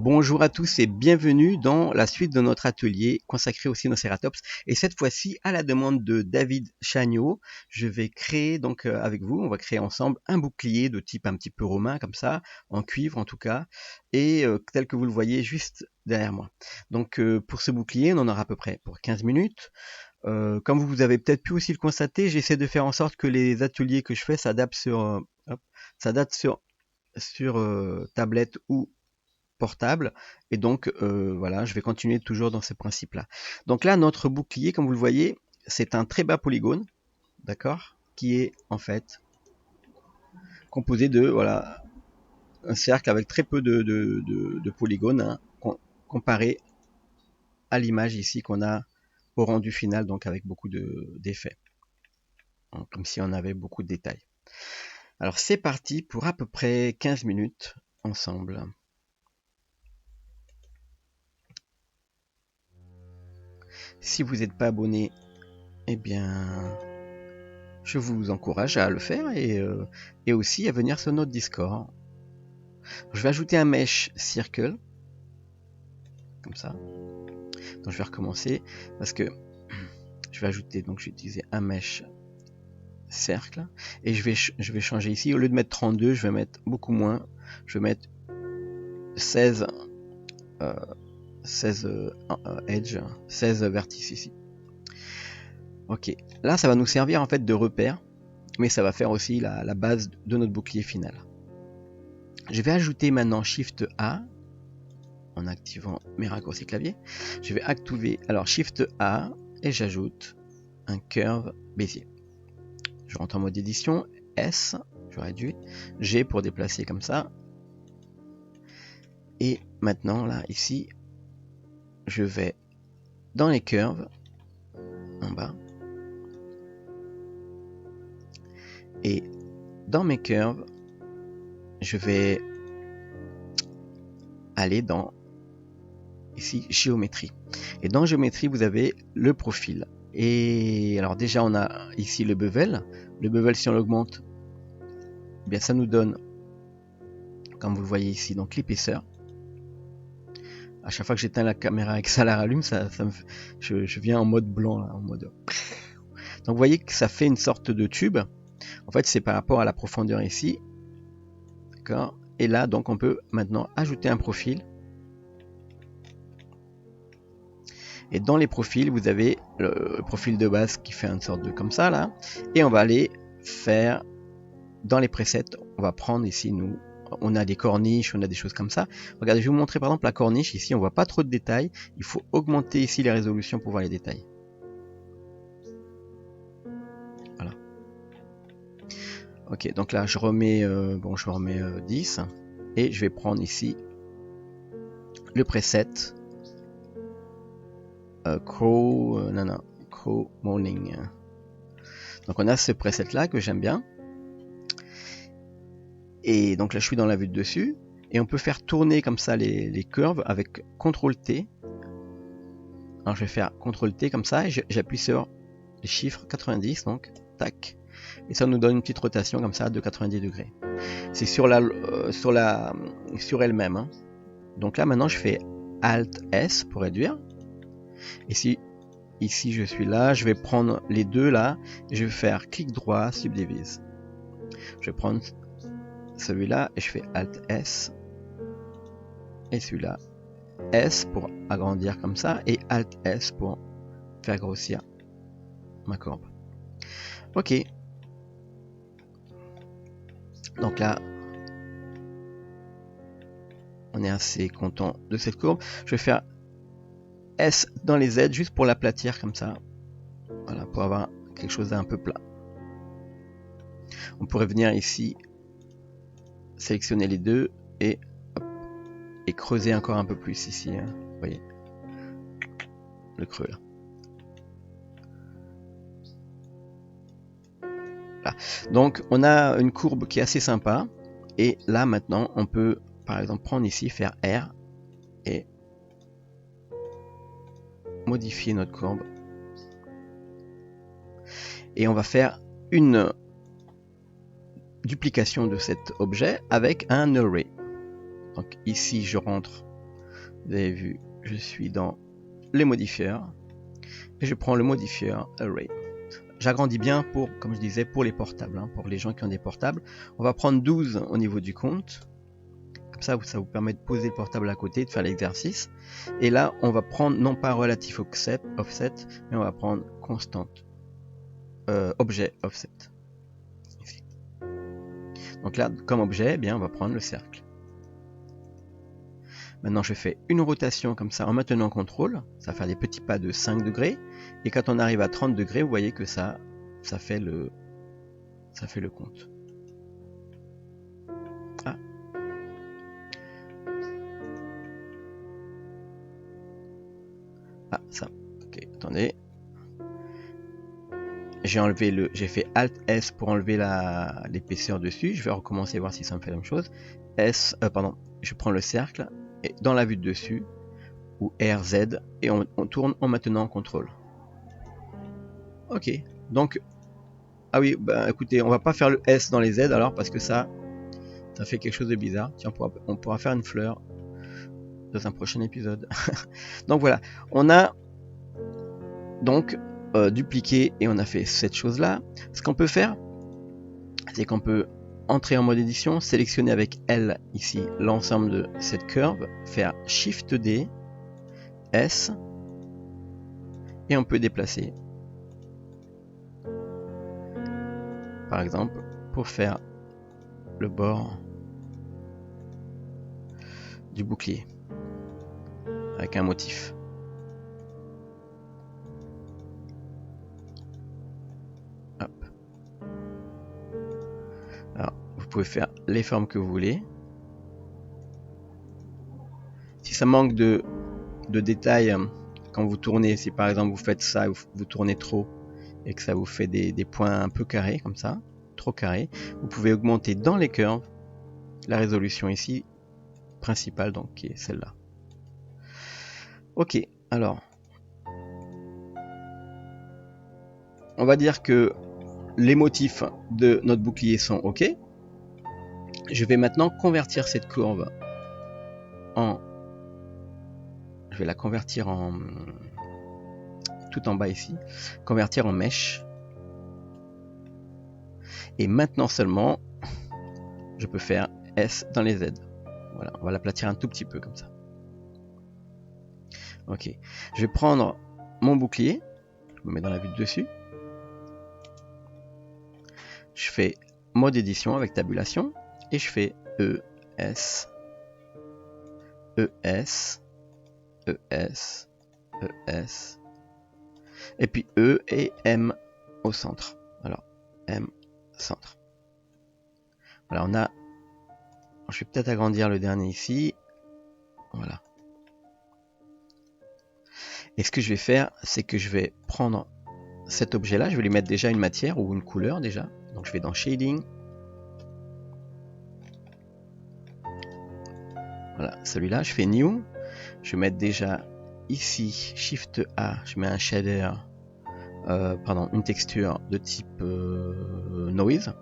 Bonjour à tous et bienvenue dans la suite de notre atelier consacré au Sinocératops. Et cette fois-ci, à la demande de David Chagnot, je vais créer donc avec vous, on va créer ensemble un bouclier de type un petit peu romain comme ça, en cuivre en tout cas, et tel que vous le voyez juste derrière moi. Donc pour ce bouclier, on en aura à peu près pour 15 minutes. Comme vous avez peut-être pu aussi le constater, j'essaie de faire en sorte que les ateliers que je fais s'adaptent sur tablette ou portable, et donc voilà, je vais continuer toujours dans ces principes là. Donc là, notre bouclier, comme vous le voyez, c'est un très bas polygone, d'accord, qui est en fait composé de voilà un cercle avec très peu de polygones, hein, comparé à l'image ici qu'on a au rendu final, donc avec beaucoup d'effets, hein, comme si on avait beaucoup de détails. Alors c'est parti pour à peu près 15 minutes ensemble. Si vous n'êtes pas abonné, eh bien je vous encourage à le faire et aussi à venir sur notre Discord. Je vais ajouter un mesh circle, comme ça. Donc je vais recommencer parce que je vais ajouter, donc je vais utiliser un mesh cercle et je vais changer ici. Au lieu de mettre 32, je vais mettre beaucoup moins. Je vais mettre 16 edge, 16 vertices ici. Ok, là ça va nous servir en fait de repère, mais ça va faire aussi la base de notre bouclier final. Je vais ajouter maintenant Shift A en activant mes raccourcis clavier. Je vais activer alors Shift A et j'ajoute un curve Bézier. Je rentre en mode édition, S, je réduis, G pour déplacer comme ça. Et maintenant là, ici, je vais dans les curves, en bas. Et dans mes curves, je vais aller dans ici géométrie. Et dans géométrie, vous avez le profil. Et alors déjà, on a ici le bevel. Le bevel, si on l'augmente, eh bien ça nous donne, comme vous le voyez ici, donc l'épaisseur. À chaque fois que j'éteins la caméra et que ça la rallume, je viens en mode blanc, là, en mode. Donc vous voyez que ça fait une sorte de tube. En fait, c'est par rapport à la profondeur ici. D'accord. Et là, donc, on peut maintenant ajouter un profil. Et dans les profils, vous avez le profil de base qui fait une sorte de comme ça, là. Et on va aller faire dans les presets. On va prendre ici, nous, on a des corniches, on a des choses comme ça. Regardez, je vais vous montrer par exemple la corniche. Ici, on voit pas trop de détails. Il faut augmenter ici les résolutions pour voir les détails. Voilà. Ok, donc là, je remets 10. Et je vais prendre ici le preset Crow Morning. Donc on a ce preset là que j'aime bien. Et donc là, je suis dans la vue de dessus. Et on peut faire tourner comme ça les curves avec CTRL T. Alors je vais faire CTRL T comme ça et j'appuie sur les chiffres 90, donc tac. Et ça nous donne une petite rotation comme ça de 90 degrés. C'est sur elle-même. Hein. Donc là maintenant je fais Alt S pour réduire. Et si ici je suis là, je vais prendre les deux là et je vais faire clic droit, subdivise. Je vais prendre celui-là et je fais Alt S. Et celui-là S pour agrandir comme ça et Alt S pour faire grossir ma courbe. Ok. Donc là, on est assez content de cette courbe. Je vais faire S dans les Z juste pour l'aplatir comme ça. Voilà, pour avoir quelque chose d'un peu plat. On pourrait venir ici, sélectionner les deux et, hop, et creuser encore un peu plus ici. Hein. Vous voyez le creux là. Voilà. Donc on a une courbe qui est assez sympa. Et là maintenant, on peut par exemple prendre ici, faire R et modifier notre courbe. Et on va faire une duplication de cet objet avec un array. Donc ici je rentre Vous avez vu, je suis dans les modifieurs et je prends le modifieur Array. J'agrandis bien pour, comme je disais, pour les portables, hein, pour les gens qui ont des portables. On va prendre 12 au niveau du compte. Comme ça vous permet de poser le portable à côté, de faire l'exercice. Et là, on va prendre non pas relatif offset, mais on va prendre constante objet offset. Ici. Donc là, comme objet, eh bien, on va prendre le cercle. Maintenant, je fais une rotation comme ça en maintenant contrôle. Ça va faire des petits pas de 5 degrés. Et quand on arrive à 30 degrés, vous voyez que ça fait le compte. Ah. Ah, ça. Ok, attendez. J'ai fait Alt S pour enlever l'épaisseur dessus. Je vais recommencer voir si ça me fait la même chose. Je prends le cercle et dans la vue de dessus ou RZ et on tourne en maintenant contrôle. Ok, donc ah oui, bah écoutez, on va pas faire le S dans les Z alors parce que ça fait quelque chose de bizarre. Tiens, on pourra faire une fleur dans un prochain épisode. Donc voilà, on a donc dupliqué et on a fait cette chose là. Ce qu'on peut faire, c'est qu'on peut entrer en mode édition, sélectionner avec L ici l'ensemble de cette curve, faire Shift D, S, et on peut déplacer. Par exemple, pour faire le bord du bouclier avec un motif. Hop. Alors, vous pouvez faire les formes que vous voulez. Si ça manque de détails, quand vous tournez, si par exemple vous faites ça, vous tournez trop et que ça vous fait des points un peu carrés comme ça, trop carrés, vous pouvez augmenter dans les curves la résolution ici principale, donc qui est celle-là. Ok, alors on va dire que les motifs de notre bouclier sont ok. Je vais maintenant convertir cette courbe je vais la convertir en tout en bas ici, convertir en mèche. Et maintenant seulement, je peux faire S dans les Z. Voilà, on va l'aplatir un tout petit peu comme ça. Ok, je vais prendre mon bouclier, je me mets dans la vue de dessus. Je fais mode édition avec tabulation et je fais E, S, E, S, E, S, E, S, et puis E et M au centre. Alors, M, centre. Voilà, on a... Je vais peut-être agrandir le dernier ici. Voilà. Et ce que je vais faire, c'est que je vais prendre cet objet-là, je vais lui mettre déjà une matière ou une couleur déjà. Donc je vais dans Shading. Voilà, celui-là, je fais New. Je vais mettre déjà ici, Shift A, je mets un shader, une texture de type Noise.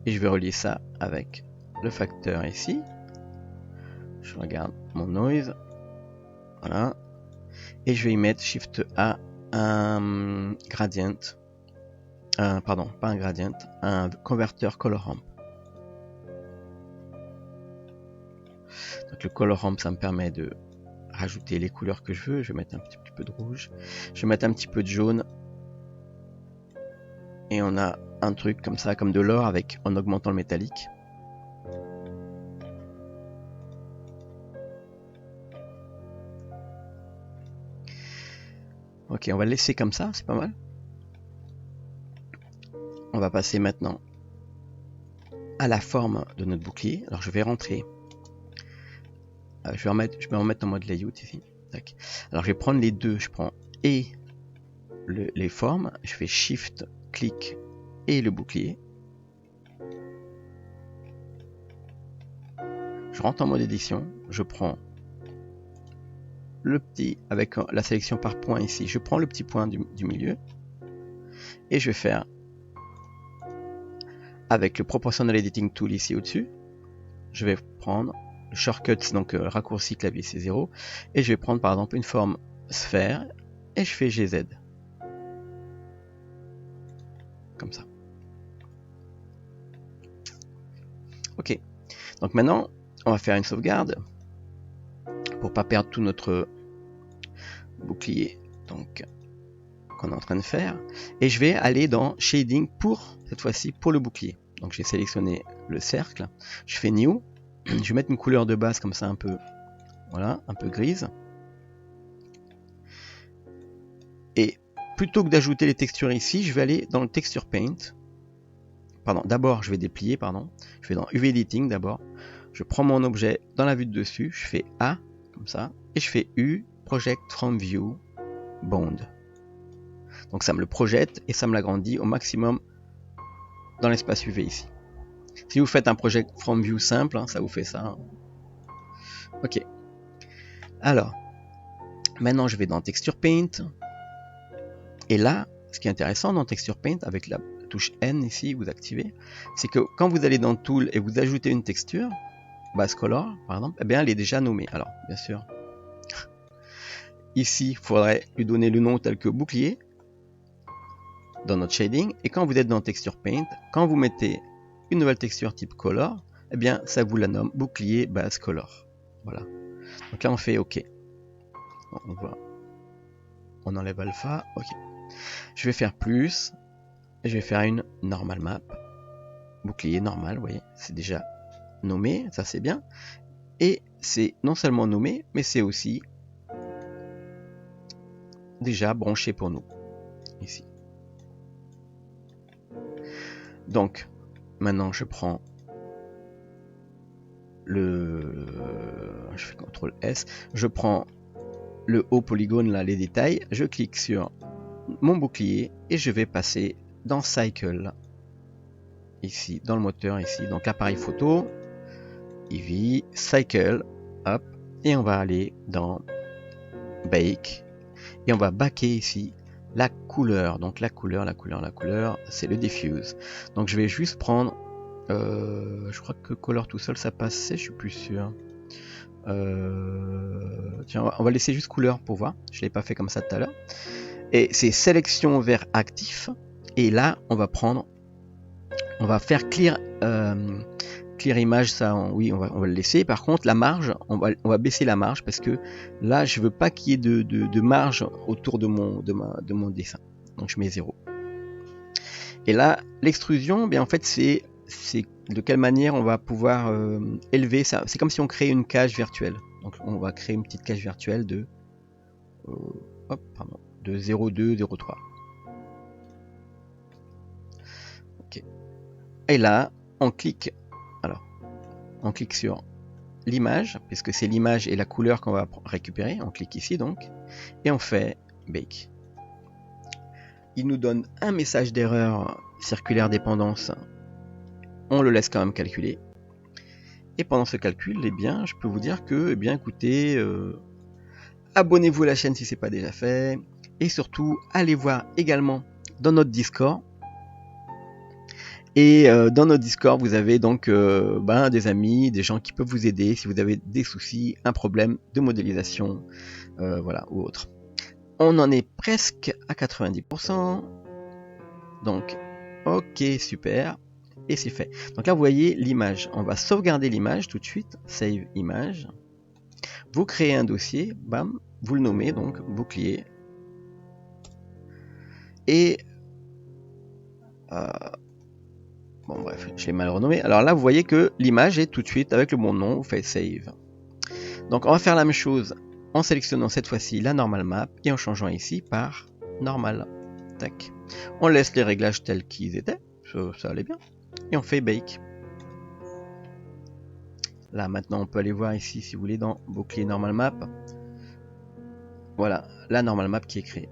Et je vais relier ça avec le facteur ici. Je regarde mon Noise. Voilà. Et je vais y mettre Shift A, un gradient. Pardon, pas un gradient, un converteur color ramp. Donc le color ramp, ça me permet de rajouter les couleurs que je veux. Je vais mettre un petit peu de rouge. Je vais mettre un petit peu de jaune. Et on a un truc comme ça, comme de l'or en augmentant le métallique. Ok, on va le laisser comme ça, c'est pas mal. On va passer maintenant à la forme de notre bouclier. Alors je vais rentrer. Je vais me remettre en mode layout ici. Tac. Alors je vais prendre les deux. Je prends et les formes. Je fais Shift, clic et le bouclier. Je rentre en mode édition. Je prends le petit avec la sélection par point ici. Je prends le petit point du milieu. Et je vais faire avec le Proportional Editing Tool ici au-dessus. Je vais prendre le shortcut, donc raccourci clavier c'est 0, et je vais prendre par exemple une forme sphère, et je fais GZ. Comme ça. Ok. Donc maintenant, on va faire une sauvegarde pour pas perdre tout notre bouclier donc qu'on est en train de faire. Et je vais aller dans Shading pour, cette fois-ci, pour le bouclier. Donc j'ai sélectionné le cercle. Je fais New. Je vais mettre une couleur de base comme ça un peu, voilà, un peu grise. Et plutôt que d'ajouter les textures ici, je vais aller dans le Texture Paint. Pardon, d'abord je vais déplier, pardon. Je vais dans UV Editing d'abord. Je prends mon objet dans la vue de dessus, je fais A, comme ça, et je fais U, Project from View, Bound. Donc ça me le projette et ça me l'agrandit au maximum dans l'espace UV ici. Si vous faites un Project from View simple, hein, ça vous fait ça. Ok. Alors, maintenant je vais dans Texture Paint. Et là, ce qui est intéressant dans Texture Paint, avec la touche N ici, vous activez, c'est que quand vous allez dans Tool et vous ajoutez une texture, Base Color par exemple, eh bien elle est déjà nommée. Alors, bien sûr, ici, il faudrait lui donner le nom tel que bouclier dans notre shading. Et quand vous êtes dans Texture Paint, quand vous mettez une nouvelle texture type Color, eh bien ça vous la nomme bouclier Base Color. Voilà. Donc là on fait OK. On voit. On enlève alpha. OK. Je vais faire plus. Et je vais faire une normal map. Bouclier normal, vous voyez, c'est déjà nommé, ça c'est bien. Et c'est non seulement nommé, mais c'est aussi déjà branché pour nous. Ici. Donc, maintenant je prends le... Je fais CTRL S. Je prends le haut polygone, là, les détails. Je clique sur mon bouclier et je vais passer dans Cycle. Ici, dans le moteur, ici. Donc l'appareil photo. EV, Cycle. Hop. Et on va aller dans Bake. Et on va baquer ici la couleur. Donc la couleur, c'est le diffuse. Donc je vais juste prendre... je crois que Color tout seul ça passait, je suis plus sûr. Tiens, on va laisser juste couleur pour voir. Je ne l'ai pas fait comme ça tout à l'heure. Et c'est sélection vers actif. Et là, on va faire clear image, ça, oui, on va le laisser. Par contre, la marge, on va baisser la marge parce que là, je veux pas qu'il y ait de marge autour de mon dessin. Donc, je mets 0. Et là, l'extrusion, bien en fait, c'est de quelle manière on va pouvoir élever ça. C'est comme si on créait une cage virtuelle. Donc, on va créer une petite cage virtuelle de 0,2, 0,3. Ok. Et là, on clique. Alors, on clique sur l'image, puisque c'est l'image et la couleur qu'on va récupérer. On clique ici donc, et on fait Bake. Il nous donne un message d'erreur circulaire dépendance. On le laisse quand même calculer. Et pendant ce calcul, eh bien, je peux vous dire que, eh bien, écoutez, abonnez-vous à la chaîne si ce n'est pas déjà fait. Et surtout, allez voir également dans notre Discord. Et dans notre Discord, vous avez donc des amis, des gens qui peuvent vous aider si vous avez des soucis, un problème de modélisation, voilà, ou autre. On en est presque à 90%. Donc, ok, super. Et c'est fait. Donc là, vous voyez l'image. On va sauvegarder l'image tout de suite. Save image. Vous créez un dossier. Bam. Vous le nommez donc bouclier. Et... bon bref, je l'ai mal renommé. Alors là, vous voyez que l'image est tout de suite avec le bon nom. Vous faites Save. Donc on va faire la même chose en sélectionnant cette fois-ci la normal map et en changeant ici par normal. Tac. On laisse les réglages tels qu'ils étaient. Ça allait bien. Et on fait Bake. Là maintenant on peut aller voir ici si vous voulez dans bouclier normal map. Voilà, la normal map qui est créée.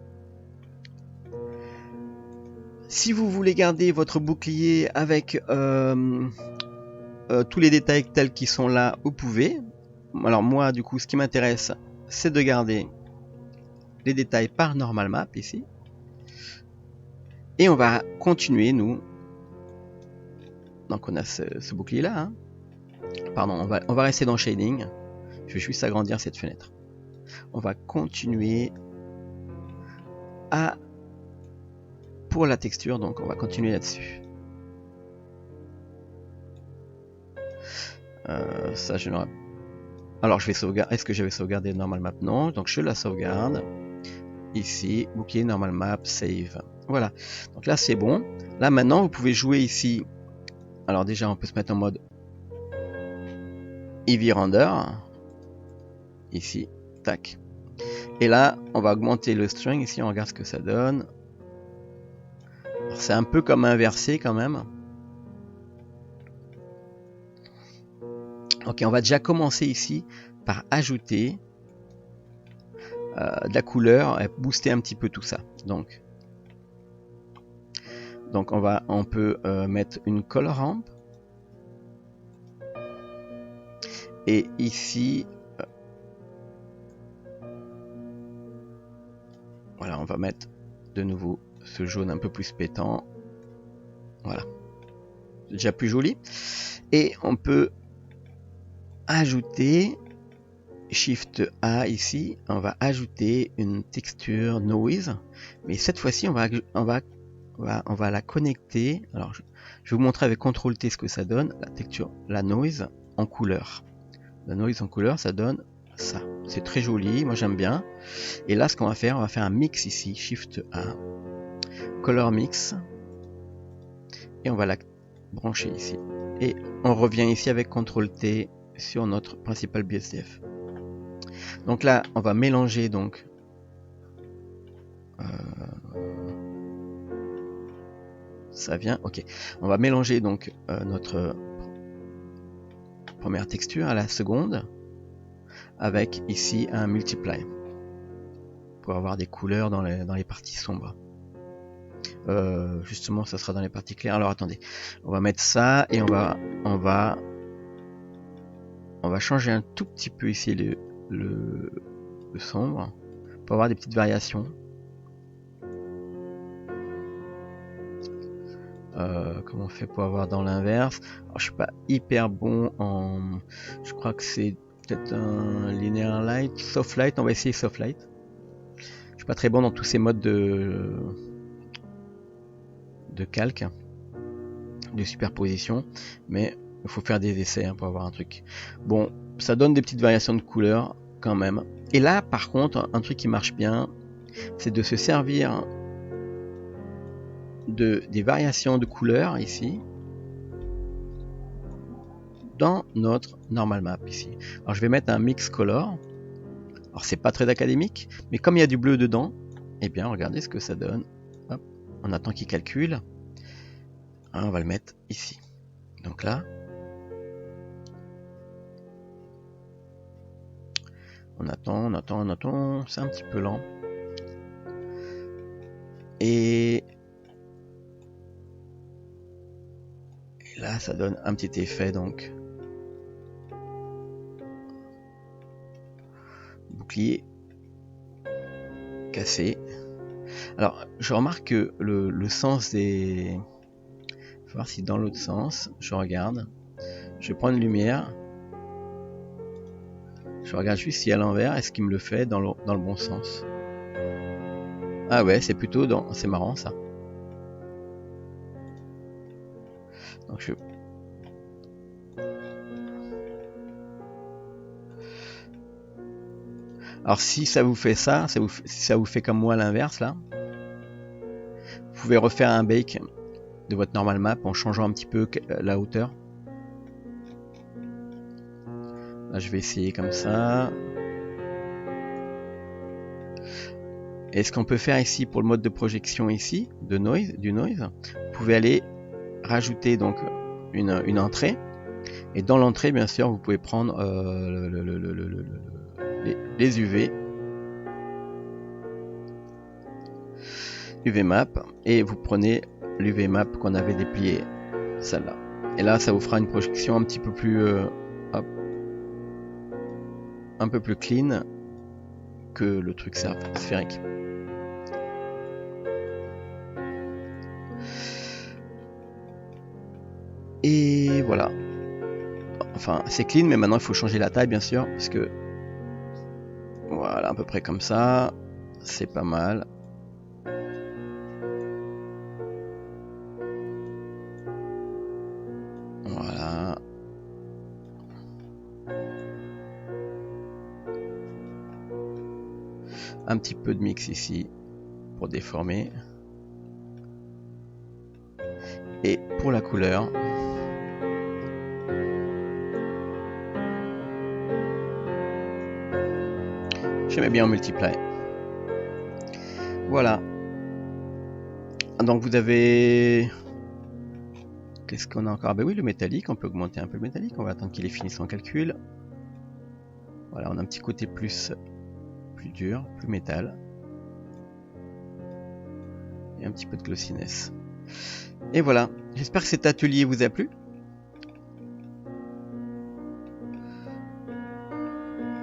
Si vous voulez garder votre bouclier avec tous les détails tels qu'ils sont là, vous pouvez. Alors moi du coup ce qui m'intéresse c'est de garder les détails par normal map ici. Et on va continuer nous. Donc on a ce bouclier là. Hein. Pardon, on va rester dans Shading. Je vais juste agrandir cette fenêtre. On va continuer pour la texture, donc on va continuer là-dessus. Ça, je n'aurais... Alors, je vais sauvegarder. Est-ce que j'avais sauvegardé Normal Map? Non. Donc, je la sauvegarde. Ici, bouclier Normal Map, Save. Voilà. Donc là, c'est bon. Là, maintenant, vous pouvez jouer ici. Alors, déjà, on peut se mettre en mode Eevee Render. Ici. Tac. Et là, on va augmenter le string. Ici, on regarde ce que ça donne. C'est un peu comme inversé quand même. Ok, on va déjà commencer ici par ajouter de la couleur et booster un petit peu tout ça. Donc on peut mettre une color ramp. Et ici, voilà, on va mettre de nouveau ce jaune un peu plus pétant. Voilà, c'est déjà plus joli. Et on peut ajouter Shift A ici, on va ajouter une texture noise, mais cette fois-ci on va la connecter. Alors je vais vous montrer avec CTRL T ce que ça donne, la texture, la noise en couleur. La noise en couleur, ça donne ça. C'est très joli, moi j'aime bien. Et là, ce qu'on va faire, on va faire un mix ici, Shift A, Color Mix, et on va la brancher ici. Et on revient ici avec CTRL T sur notre principal BSDF. Donc là, on va mélanger donc ça vient, ok. On va mélanger donc notre première texture à la seconde avec ici un multiply pour avoir des couleurs dans les parties sombres. Justement, ça sera dans les parties claires. Alors attendez, on va mettre ça et on va changer un tout petit peu ici le sombre pour avoir des petites variations. Comment on fait pour avoir dans l'inverse? Alors je suis pas hyper bon en... Je crois que c'est peut-être un linear light, soft light, on va essayer soft light. Je suis pas très bon dans tous ces modes de calque, de superposition, mais il faut faire des essais pour avoir un truc. Bon, ça donne des petites variations de couleurs quand même. Et là par contre, un truc qui marche bien, c'est de se servir des variations de couleurs ici dans notre normal map ici. Alors je vais mettre un mix color. Alors c'est pas très académique, mais comme il y a du bleu dedans, eh bien regardez ce que ça donne. Hop, on attend qu'il calcule. On va le mettre ici. Donc là, on attend, c'est un petit peu lent. Et là, ça donne un petit effet donc. Bouclier cassé. Alors, je remarque que le sens des... Faut voir si dans l'autre sens, je regarde. Je prends une lumière. Je regarde juste si à l'envers, est-ce qu'il me le fait dans le bon sens. Ah ouais, c'est plutôt dans... C'est marrant ça. Donc je... Alors si ça vous fait ça, si ça vous fait comme moi l'inverse là, vous pouvez refaire un bake de votre normal map en changeant un petit peu la hauteur. Là je vais essayer comme ça. Et ce qu'on peut faire ici pour le mode de projection ici, du noise, vous pouvez aller rajouter donc une entrée. Et dans l'entrée, bien sûr, vous pouvez prendre les UV, UV map, et vous prenez l'UV map qu'on avait déplié, celle-là. Et là, ça vous fera une projection un petit peu plus, hop, un peu plus clean que le truc sphérique. Et voilà. enfin c'est clean, mais maintenant il faut changer la taille bien sûr, parce que voilà, à peu près comme ça, c'est pas mal. Voilà. Un petit peu de mix ici pour déformer. Et pour la couleur, je mets bien en multiply. Voilà. Donc vous avez... Qu'est-ce qu'on a encore? Ben oui, le métallique, on peut augmenter un peu le métallique, on va attendre qu'il ait fini son calcul. Voilà, on a un petit côté plus dur, plus métal. Et un petit peu de glossiness. Et voilà, j'espère que cet atelier vous a plu.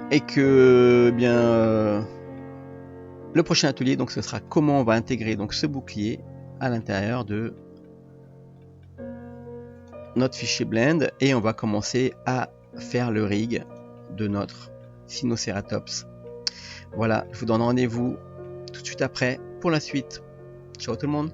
Et que bien le prochain atelier, donc ce sera comment on va intégrer donc ce bouclier à l'intérieur de notre fichier blend, et on va commencer à faire le rig de notre Sinoceratops. Voilà, je vous donne rendez-vous tout de suite après pour la suite. Ciao tout le monde.